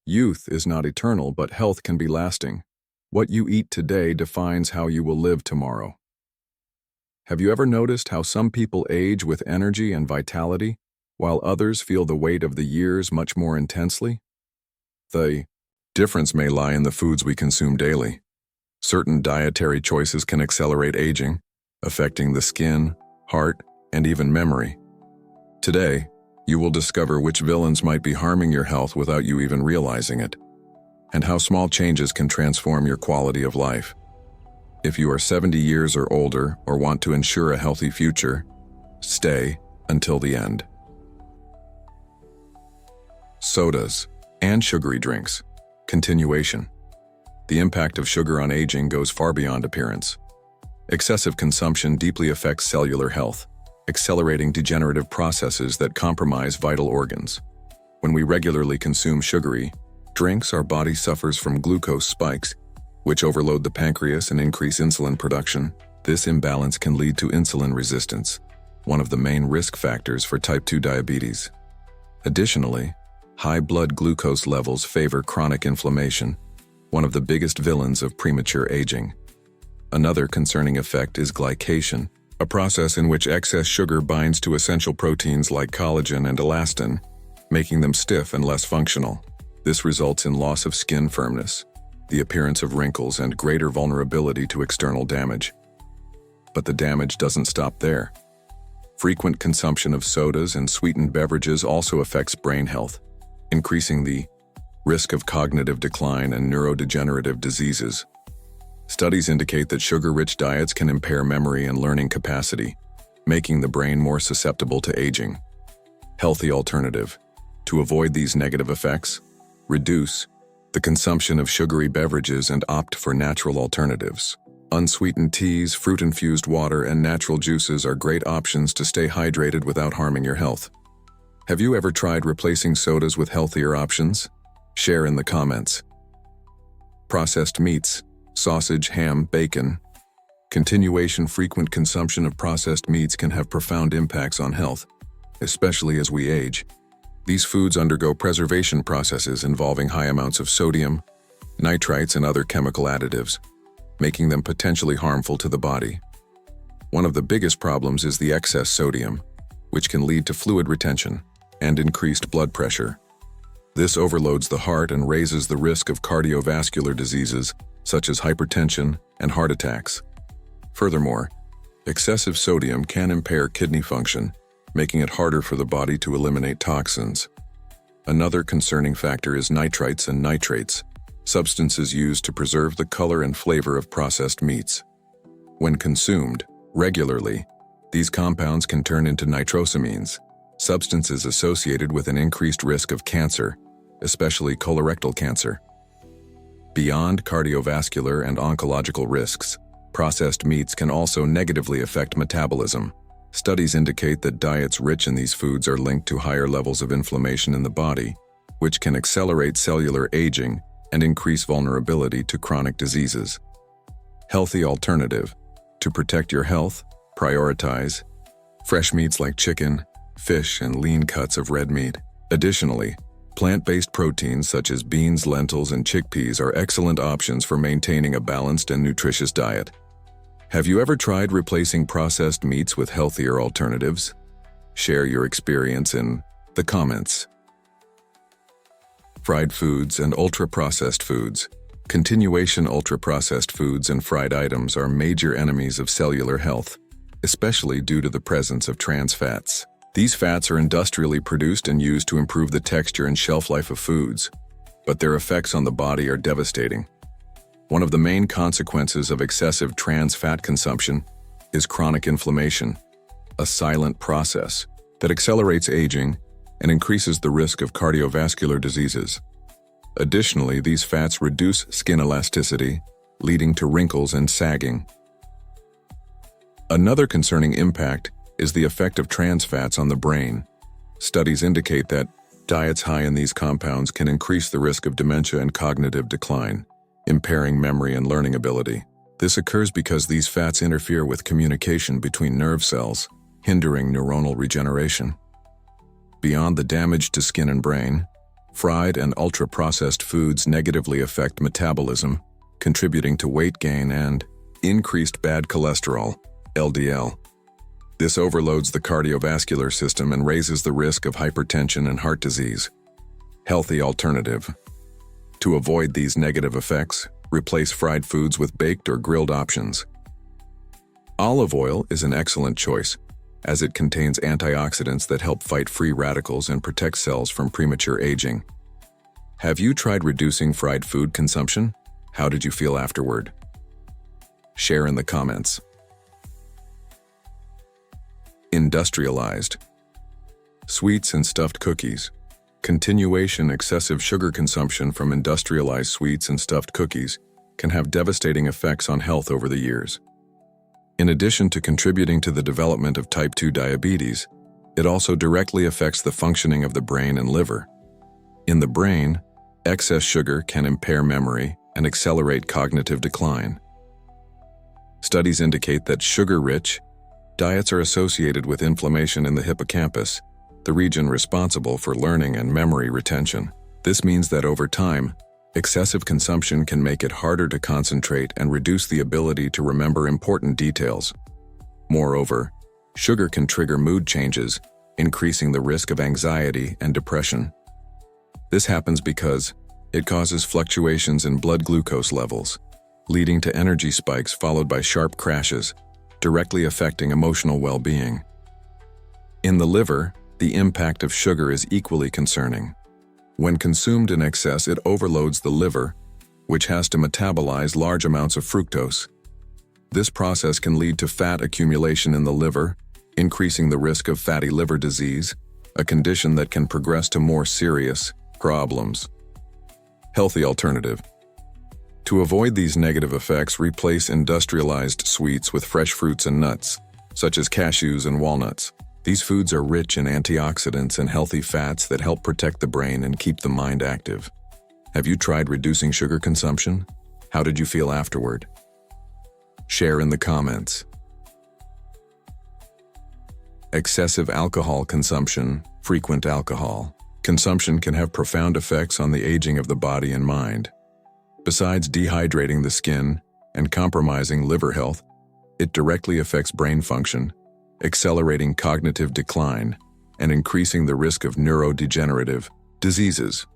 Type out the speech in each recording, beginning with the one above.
Youth is not eternal, but health can be lasting. What you eat today defines how you will live tomorrow. Have you ever noticed how some people age with energy and vitality, while others feel the weight of the years much more intensely? The difference may lie in the foods we consume daily. Certain dietary choices can accelerate aging, affecting the skin, heart, and even memory. Today, you will discover which villains might be harming your health without you even realizing it, and how small changes can transform your quality of life. If you are 70 years or older or want to ensure a healthy future, stay until the end. Sodas and sugary drinks. Continuation. The impact of sugar on aging goes far beyond appearance. Excessive consumption deeply affects cellular health, accelerating degenerative processes that compromise vital organs. When we regularly consume sugary drinks, our body suffers from glucose spikes, which overload the pancreas and increase insulin production. This imbalance can lead to insulin resistance, one of the main risk factors for type 2 diabetes. Additionally, high blood glucose levels favor chronic inflammation, one of the biggest villains of premature aging. Another concerning effect is glycation, a process in which excess sugar binds to essential proteins like collagen and elastin, making them stiff and less functional. This results in loss of skin firmness, the appearance of wrinkles, and greater vulnerability to external damage. But the damage doesn't stop there. Frequent consumption of sodas and sweetened beverages also affects brain health, increasing the risk of cognitive decline and neurodegenerative diseases. Studies indicate that sugar-rich diets can impair memory and learning capacity, making the brain more susceptible to aging. Healthy alternative. To avoid these negative effects, reduce the consumption of sugary beverages and opt for natural alternatives. Unsweetened teas, fruit-infused water, and natural juices are great options to stay hydrated without harming your health. Have you ever tried replacing sodas with healthier options? Share in the comments. Processed meats. Sausage, ham, bacon. Continuation. Frequent consumption of processed meats can have profound impacts on health, especially as we age. These foods undergo preservation processes involving high amounts of sodium, nitrites, and other chemical additives, making them potentially harmful to the body. One of the biggest problems is the excess sodium, which can lead to fluid retention and increased blood pressure. This overloads the heart and raises the risk of cardiovascular diseases such as hypertension and heart attacks. Furthermore, excessive sodium can impair kidney function, making it harder for the body to eliminate toxins. Another concerning factor is nitrites and nitrates, substances used to preserve the color and flavor of processed meats. When consumed regularly, these compounds can turn into nitrosamines, substances associated with an increased risk of cancer, especially colorectal cancer. Beyond cardiovascular and oncological risks, processed meats can also negatively affect metabolism. Studies indicate that diets rich in these foods are linked to higher levels of inflammation in the body, which can accelerate cellular aging and increase vulnerability to chronic diseases. Healthy alternative. To protect your health, prioritize fresh meats like chicken, fish, and lean cuts of red meat. Additionally, plant-based proteins such as beans, lentils, and chickpeas are excellent options for maintaining a balanced and nutritious diet. Have you ever tried replacing processed meats with healthier alternatives? Share your experience in the comments. Fried foods and ultra-processed foods. Continuation. Ultra-processed foods and fried items are major enemies of cellular health, especially due to the presence of trans fats. These fats are industrially produced and used to improve the texture and shelf life of foods, but their effects on the body are devastating. One of the main consequences of excessive trans fat consumption is chronic inflammation, a silent process that accelerates aging and increases the risk of cardiovascular diseases. Additionally, these fats reduce skin elasticity, leading to wrinkles and sagging. Another concerning impact is the effect of trans fats on the brain. Studies indicate that diets high in these compounds can increase the risk of dementia and cognitive decline, impairing memory and learning ability. This occurs because these fats interfere with communication between nerve cells, hindering neuronal regeneration. Beyond the damage to skin and brain, Fried and ultra-processed foods negatively affect metabolism, contributing to weight gain and increased bad cholesterol, LDL. This overloads the cardiovascular system and raises the risk of hypertension and heart disease. Healthy alternative. To avoid these negative effects, replace fried foods with baked or grilled options. Olive oil is an excellent choice, as it contains antioxidants that help fight free radicals and protect cells from premature aging. Have you tried reducing fried food consumption? How did you feel afterward? Share in the comments. Industrialized. Sweets and stuffed cookies. Continuation excessive sugar consumption from industrialized sweets and stuffed cookies can have devastating effects on health over the years. In addition to contributing to the development of type 2 diabetes, it also directly affects the functioning of the brain and liver. In the brain, excess sugar can impair memory and accelerate cognitive decline. Studies indicate that sugar-rich diets are associated with inflammation in the hippocampus, the region responsible for learning and memory retention. This means that over time, excessive consumption can make it harder to concentrate and reduce the ability to remember important details. Moreover, sugar can trigger mood changes, increasing the risk of anxiety and depression. This happens because it causes fluctuations in blood glucose levels, leading to energy spikes followed by sharp crashes, directly affecting emotional well-being. In the liver, the impact of sugar is equally concerning. When consumed in excess, it overloads the liver, which has to metabolize large amounts of fructose. This process can lead to fat accumulation in the liver, increasing the risk of fatty liver disease, a condition that can progress to more serious problems. Healthy alternative. To avoid these negative effects, replace industrialized sweets with fresh fruits and nuts, such as cashews and walnuts. These foods are rich in antioxidants and healthy fats that help protect the brain and keep the mind active. Have you tried reducing sugar consumption? How did you feel afterward? Share in the comments. Excessive alcohol consumption. Frequent alcohol consumption can have profound effects on the aging of the body and mind. Besides dehydrating the skin and compromising liver health, it directly affects brain function, accelerating cognitive decline and increasing the risk of neurodegenerative diseases.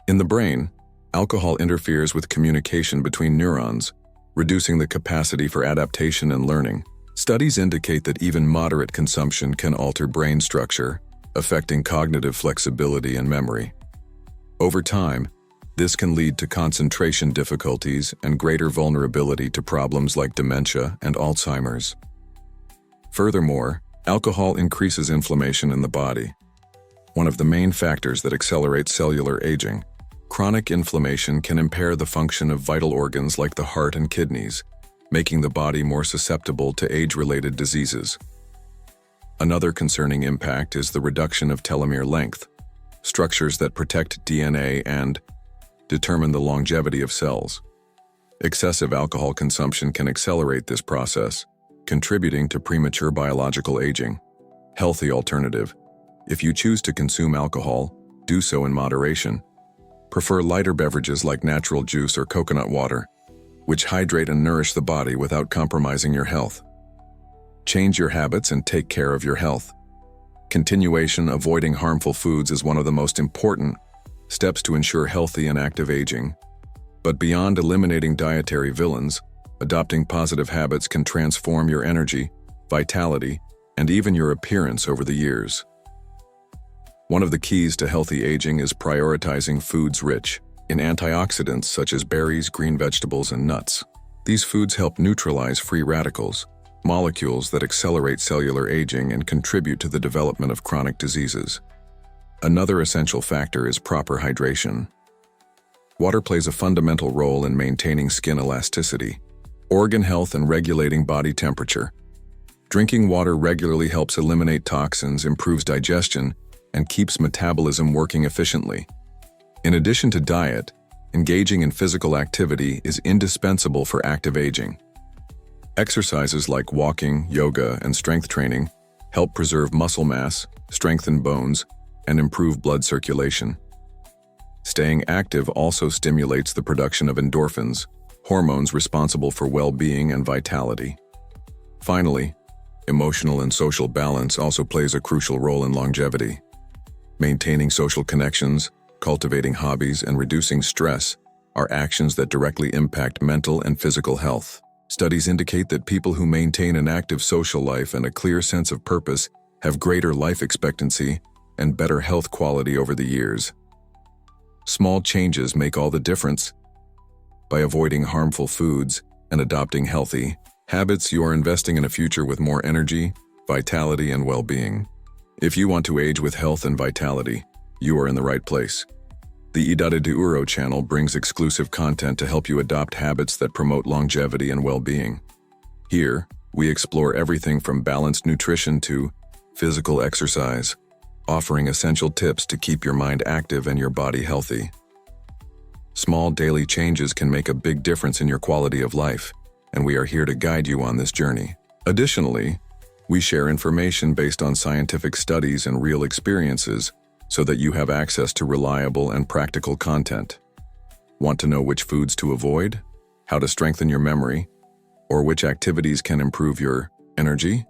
In the brain, alcohol interferes with communication between neurons, reducing the capacity for adaptation and learning. Studies indicate that even moderate consumption can alter brain structure, affecting cognitive flexibility and memory. Over time, this can lead to concentration difficulties and greater vulnerability to problems like dementia and Alzheimer's. Furthermore, alcohol increases inflammation in the body, one of the main factors that accelerates cellular aging. Chronic inflammation can impair the function of vital organs like the heart and kidneys, making the body more susceptible to age-related diseases. Another concerning impact is the reduction of telomere length, structures that protect DNA and determine the longevity of cells. Excessive alcohol consumption can accelerate this process, contributing to premature biological aging. Healthy alternative. If you choose to consume alcohol, do so in moderation. Prefer lighter beverages like natural juice or coconut water, which hydrate and nourish the body without compromising your health. Change your habits and take care of your health. Continuation, avoiding harmful foods is one of the most important steps to ensure healthy and active aging. But beyond eliminating dietary villains, adopting positive habits can transform your energy, vitality, and even your appearance over the years. One of the keys to healthy aging is prioritizing foods rich in antioxidants such as berries, green vegetables, and nuts. These foods help neutralize free radicals, molecules that accelerate cellular aging and contribute to the development of chronic diseases. Another essential factor is proper hydration. Water plays a fundamental role in maintaining skin elasticity, organ health, and regulating body temperature. Drinking water regularly helps eliminate toxins, improves digestion, and keeps metabolism working efficiently. In addition to diet, engaging in physical activity is indispensable for active aging. Exercises like walking, yoga, and strength training help preserve muscle mass, strengthen bones, and improve blood circulation. Staying active also stimulates the production of endorphins, hormones responsible for well-being and vitality. Finally, emotional and social balance also plays a crucial role in longevity. Maintaining social connections, cultivating hobbies, and reducing stress are actions that directly impact mental and physical health. Studies indicate that people who maintain an active social life and a clear sense of purpose have greater life expectancy and better health quality over the years. Small changes make all the difference. By avoiding harmful foods and adopting healthy habits, you are investing in a future with more energy, vitality, and well-being. If you want to age with health and vitality, you are in the right place. The Idade de Ouro channel brings exclusive content to help you adopt habits that promote longevity and well-being. Here, we explore everything from balanced nutrition to physical exercise, offering essential tips to keep your mind active and your body healthy. Small daily changes can make a big difference in your quality of life, and we are here to guide you on this journey. Additionally, we share information based on scientific studies and real experiences so that you have access to reliable and practical content. Want to know which foods to avoid, how to strengthen your memory, or which activities can improve your energy?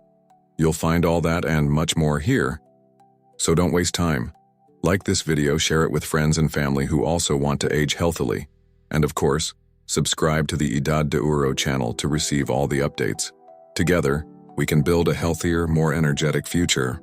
You'll find all that and much more here. So don't waste time. Like this video, share it with friends and family who also want to age healthily. And of course, subscribe to the Idade de Ouro channel to receive all the updates. Together, we can build a healthier, more energetic future.